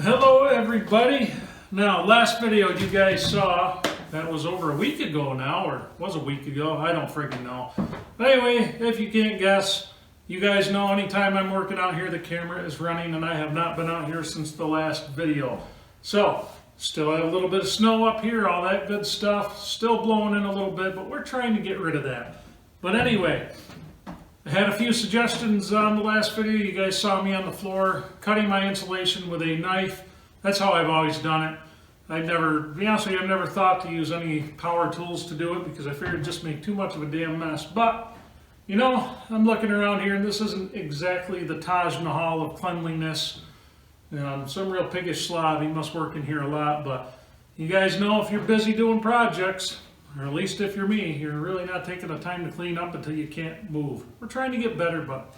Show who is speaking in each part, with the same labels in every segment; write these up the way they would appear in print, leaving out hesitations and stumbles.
Speaker 1: Hello everybody. Now last video you guys saw, that was over a week ago now, or was a week ago, I don't freaking know. But anyway, if you can't guess, you guys know anytime I'm working out here the camera is running, and I have not been out here since the last video. So, still have a little bit of snow up here, all that good stuff, still blowing in a little bit, but we're trying to get rid of that. But anyway, I had a few suggestions on the last video. You guys saw me on the floor cutting my insulation with a knife. That's how I've always done it. To be honest with you, I've never thought to use any power tools to do it because I figured it'd just make too much of a damn mess. But, you know, I'm looking around here and this isn't exactly the Taj Mahal of cleanliness. Some real piggish slob, he must work in here a lot, but you guys know if you're busy doing projects, or at least if you're me, you're really not taking the time to clean up until you can't move. We're trying to get better, but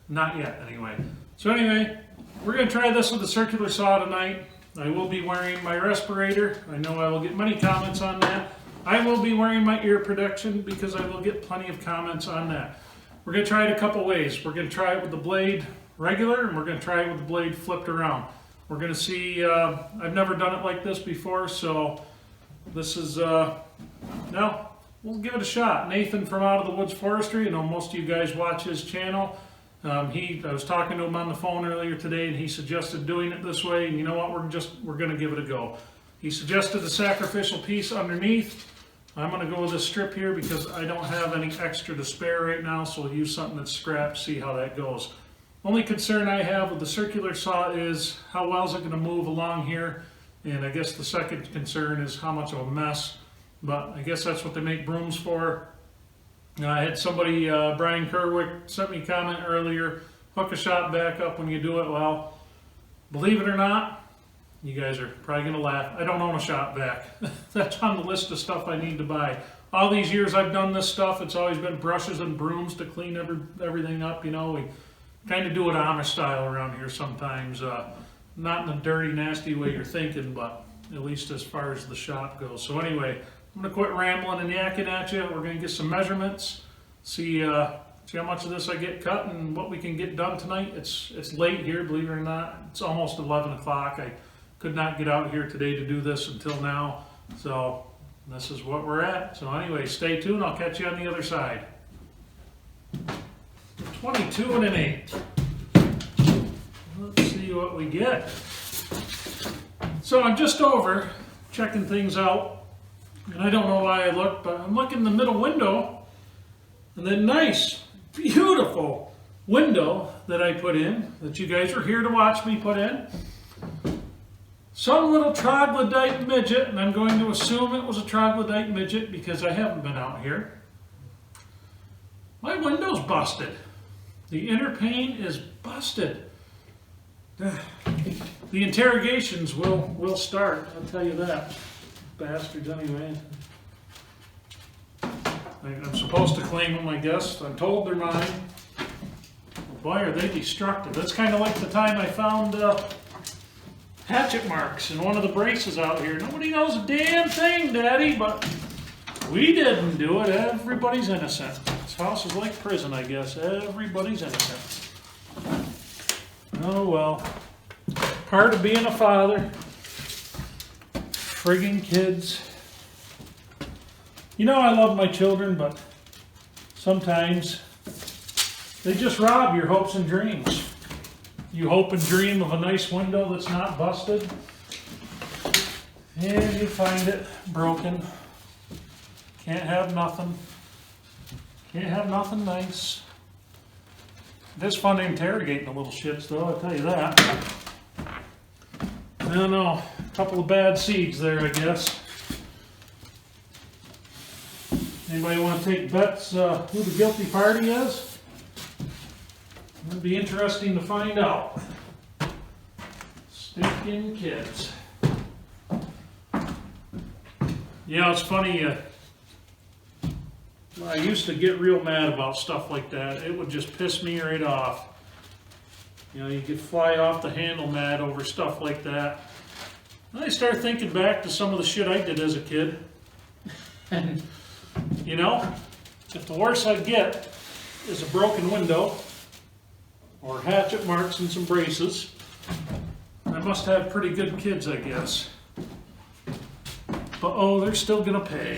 Speaker 1: not yet anyway. So anyway, we're going to try this with the circular saw tonight. I will be wearing my respirator. I know I will get many comments on that. I will be wearing my ear protection because I will get plenty of comments on that. We're going to try it a couple ways. We're going to try it with the blade regular, and we're going to try it with the blade flipped around. We're going to see, I've never done it like this before, so this is, no, we'll give it a shot. Nathan from Out of the Woods Forestry, I know most of you guys watch his channel. I was talking to him on the phone earlier today, and he suggested doing it this way, and you know what, we're going to give it a go. He suggested a sacrificial piece underneath. I'm going to go with this strip here because I don't have any extra to spare right now, so we'll use something that's scrapped, see how that goes. Only concern I have with the circular saw is how well is it going to move along here, and I guess the second concern is how much of a mess, but I guess that's what they make brooms for. I had somebody, Brian Kerwick, sent me a comment earlier, hook a shop vac up when you do it. Well, believe it or not, you guys are probably going to laugh, I don't own a shop vac. That's on the list of stuff I need to buy. All these years I've done this stuff, it's always been brushes and brooms to clean everything up. You know, we kind of do it Amish style around here sometimes. Not in a dirty, nasty way you're thinking, but at least as far as the shop goes. So anyway, I'm going to quit rambling and yakking at you. We're going to get some measurements, see how much of this I get cut and what we can get done tonight. It's late here, believe it or not. It's almost 11 o'clock. I could not get out here today to do this until now. So this is what we're at. So anyway, stay tuned. I'll catch you on the other side. 22 and an 8. Let's see what we get. So I'm just over checking things out. And I don't know why I looked, but I'm looking in the middle window, and that nice, beautiful window that I put in, that you guys are here to watch me put in. Some little troglodyte midget, and I'm going to assume it was a troglodyte midget because I haven't been out here. My window's busted. The inner pane is busted. The interrogations will start, I'll tell you that. Bastards anyway. I'm supposed to claim them, I guess. I'm told they're mine. Boy, are they destructive. That's kind of like the time I found hatchet marks in one of the braces out here. Nobody knows a damn thing, Daddy, but we didn't do it. Everybody's innocent. This house is like prison, I guess. Everybody's innocent. Oh well. Part of being a father. Friggin' kids. You know I love my children, but sometimes they just rob your hopes and dreams. You hope and dream of a nice window that's not busted, and you find it broken. Can't have nothing. Can't have nothing nice. It is fun to interrogate the little shits, though, I'll tell you that. I don't know. A couple of bad seeds there, I guess. Anybody want to take bets who the guilty party is? It'll be interesting to find out. Stinking kids. Yeah, it's funny. I used to get real mad about stuff like that. It would just piss me right off. You know, you could fly off the handle mad over stuff like that. And I start thinking back to some of the shit I did as a kid. And, you know, if the worst I get is a broken window or hatchet marks and some braces, I must have pretty good kids, I guess. But oh, they're still gonna pay,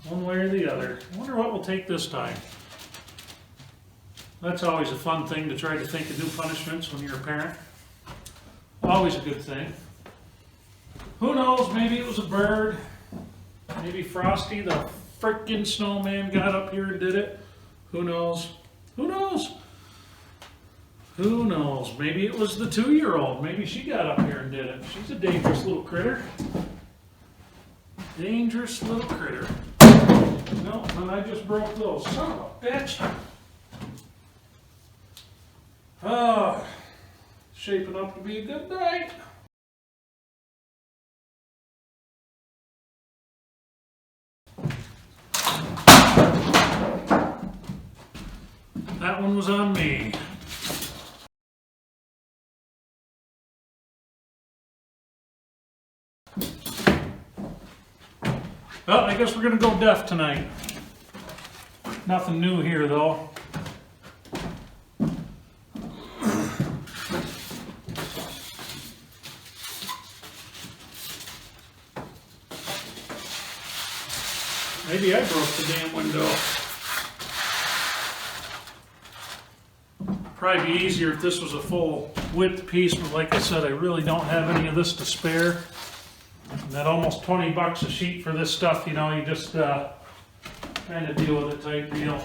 Speaker 1: one way or the other. I wonder what we'll take this time. That's always a fun thing, to try to think of new punishments when you're a parent. Always a good thing. Who knows, maybe it was a bird. Maybe Frosty the frickin' snowman got up here and did it. Who knows? Who knows? Who knows? Maybe it was the 2-year-old. Maybe she got up here and did it. She's a dangerous little critter. Dangerous little critter. No, and I just broke those. Son of a bitch. Oh, shaping up to be a good night. That one was on me. Well, I guess we're gonna go deaf tonight. Nothing new here though. Maybe I broke the damn window. Probably be easier if this was a full width piece, but like I said, I really don't have any of this to spare. And that almost 20 bucks a sheet for this stuff, you know, you just kind of deal with it type deal.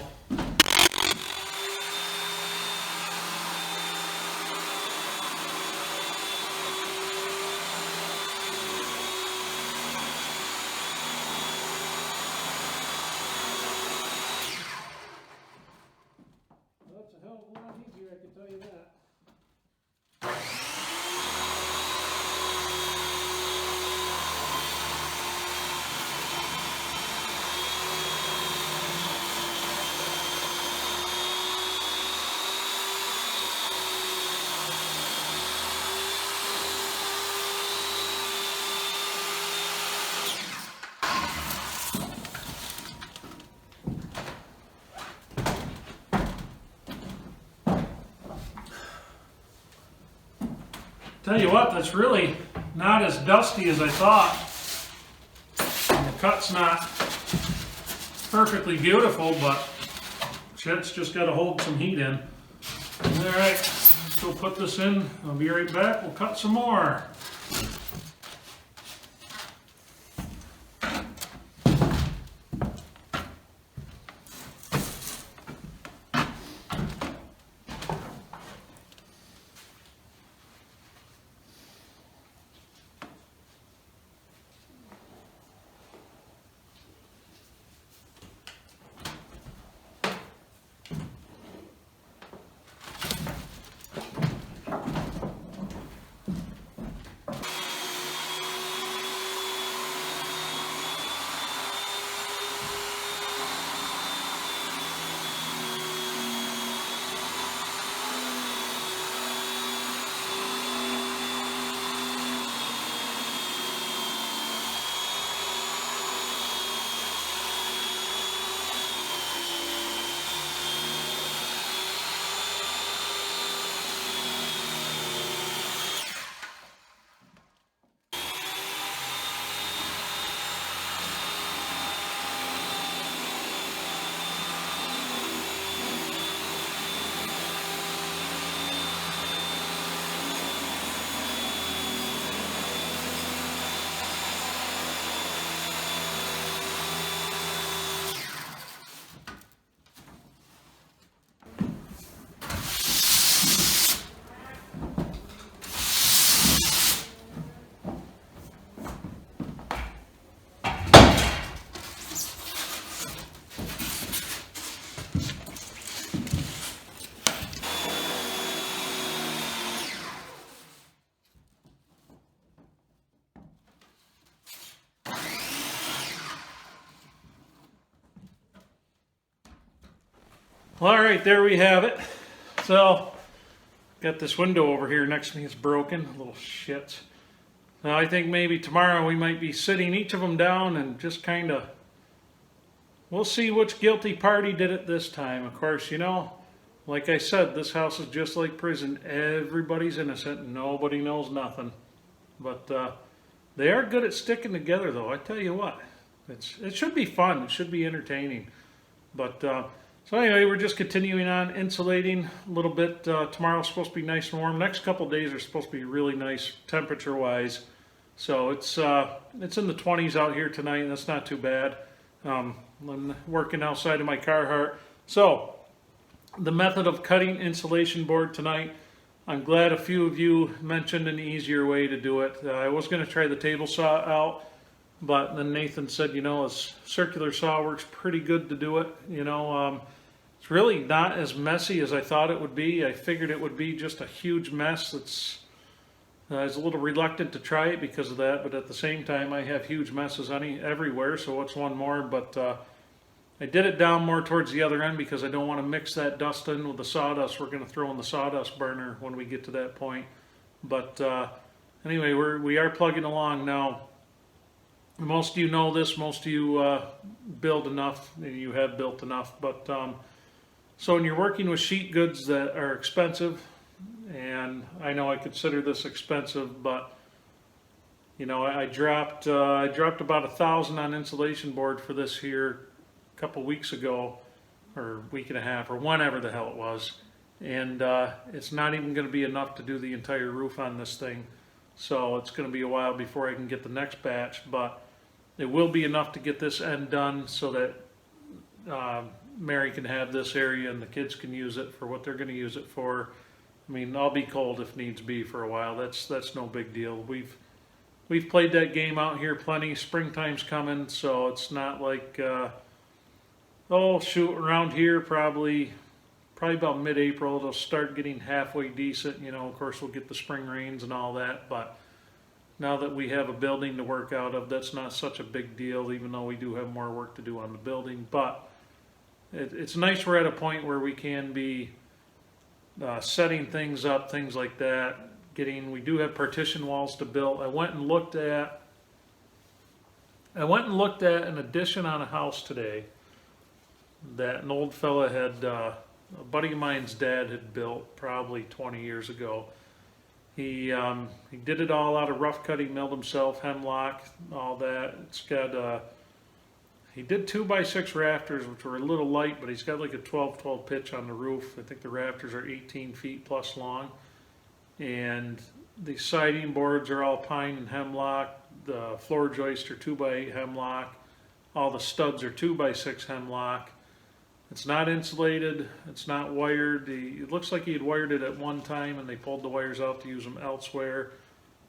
Speaker 1: That's a hell of a lot easier, I can tell you that. Tell you what, that's really not as dusty as I thought. And the cut's not perfectly beautiful, but shit's just got to hold some heat in. Alright, let's go put this in. I'll be right back. We'll cut some more. Well, all right, there we have it. So, got this window over here next to me. It's broken, little shits. Now, I think maybe tomorrow we might be sitting each of them down and just kind of, we'll see which guilty party did it this time. Of course, you know, like I said, this house is just like prison. Everybody's innocent. Nobody knows nothing. But they are good at sticking together, though. I tell you what, it should be fun. It should be entertaining. But so anyway, we're just continuing on insulating a little bit. Tomorrow's supposed to be nice and warm. Next couple of days are supposed to be really nice temperature-wise. So it's in the 20s out here tonight, and that's not too bad. I'm working outside of my Carhartt. So the method of cutting insulation board tonight, I'm glad a few of you mentioned an easier way to do it. I was going to try the table saw out, but then Nathan said, you know, a circular saw works pretty good to do it. You know, it's really not as messy as I thought it would be. I figured it would be just a huge mess. I was a little reluctant to try it because of that, but at the same time, I have huge messes everywhere, so what's one more? But I did it down more towards the other end because I don't want to mix that dust in with the sawdust. We're going to throw in the sawdust burner when we get to that point. But anyway, we are plugging along now. Most of you know this. Most of you build enough, and you have built enough. But so when you're working with sheet goods that are expensive, and I know I consider this expensive, but you know, I dropped about $1,000 on insulation board for this here a couple weeks ago, or a week and a half, or whenever the hell it was, and it's not even going to be enough to do the entire roof on this thing. So it's going to be a while before I can get the next batch, but it will be enough to get this end done so that Mary can have this area and the kids can use it for what they're going to use it for. I mean, I'll be cold if needs be for a while. That's no big deal. We've played that game out here plenty. Springtime's coming, so it's not like oh shoot, around here probably about mid-April it'll start getting halfway decent. You know, of course we'll get the spring rains and all that, but now that we have a building to work out of, that's not such a big deal, even though we do have more work to do on the building. But it's nice we're at a point where we can be setting things up, things like that. We do have partition walls to build. I went and looked at an addition on a house today that an old fella had, a buddy of mine's dad had built probably 20 years ago. He did it all out of rough cut. He milled himself, hemlock, all that. It's got he did 2x6 rafters, which were a little light, but he's got like a 12-12 pitch on the roof. I think the rafters are 18 feet plus long. And the siding boards are all pine and hemlock. The floor joists are 2x8 hemlock. All the studs are 2x6 hemlock. It's not insulated. It's not wired. It looks like he had wired it at one time and they pulled the wires out to use them elsewhere.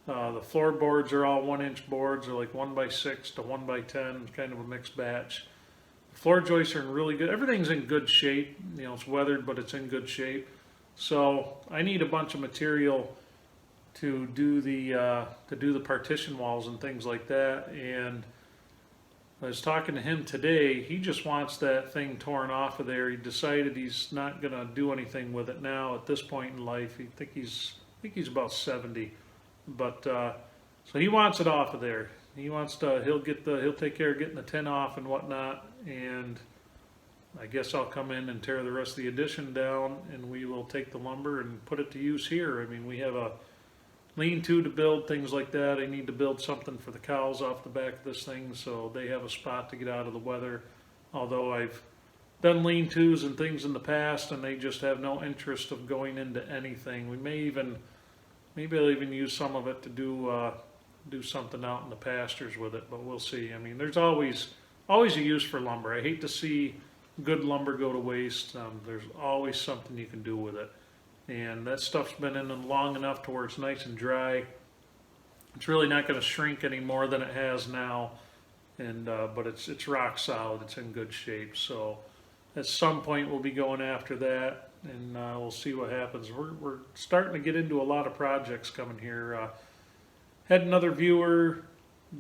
Speaker 1: The floorboards are all 1-inch boards. They're like 1x6 to 1x10, kind of a mixed batch. Floor joists are in really good. Everything's in good shape. You know, it's weathered, but it's in good shape. So I need a bunch of material to do the partition walls and things like that. And I was talking to him today. He just wants that thing torn off of there. He decided he's not going to do anything with it now at this point in life. I think he's about 70. But so he wants it off of there. He wants to. He'll take care of getting the tin off and whatnot. And I guess I'll come in and tear the rest of the addition down, and we will take the lumber and put it to use here. I mean, we have a lean-to to build, things like that. I need to build something for the cows off the back of this thing so they have a spot to get out of the weather. Although I've done lean-tos and things in the past, and they just have no interest of going into anything. Maybe I'll even use some of it to do something out in the pastures with it, but we'll see. I mean, there's always a use for lumber. I hate to see good lumber go to waste. There's always something you can do with it. And that stuff's been in them long enough to where it's nice and dry. It's really not going to shrink any more than it has now. And but it's rock solid. It's in good shape. So at some point we'll be going after that, and we'll see what happens. We're starting to get into a lot of projects coming here. Had another viewer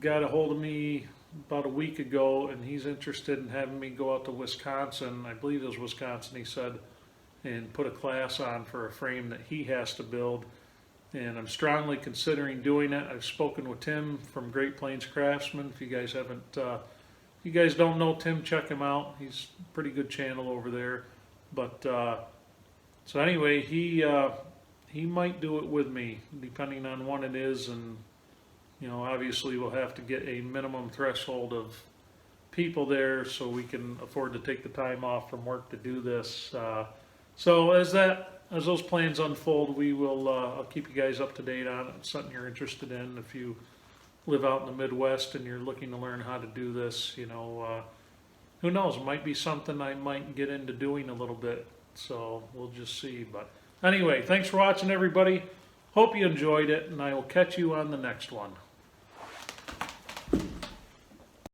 Speaker 1: got a hold of me about a week ago, and he's interested in having me go out to Wisconsin. I believe it was Wisconsin, he said, and put a class on for a frame that he has to build. And I'm strongly considering doing it. I've spoken with Tim from Great Plains Craftsman. If you guys haven't, if you guys don't know Tim, check him out. He's a pretty good channel over there. But so anyway, he might do it with me, depending on when it is and You know, obviously we'll have to get a minimum threshold of people there so we can afford to take the time off from work to do this. So as those plans unfold, we will, I'll keep you guys up to date on it. It's something you're interested in. If you live out in the Midwest and you're looking to learn how to do this, you know, who knows, it might be something I might get into doing a little bit. So we'll just see. But anyway, thanks for watching, everybody. Hope you enjoyed it, and I will catch you on the next one.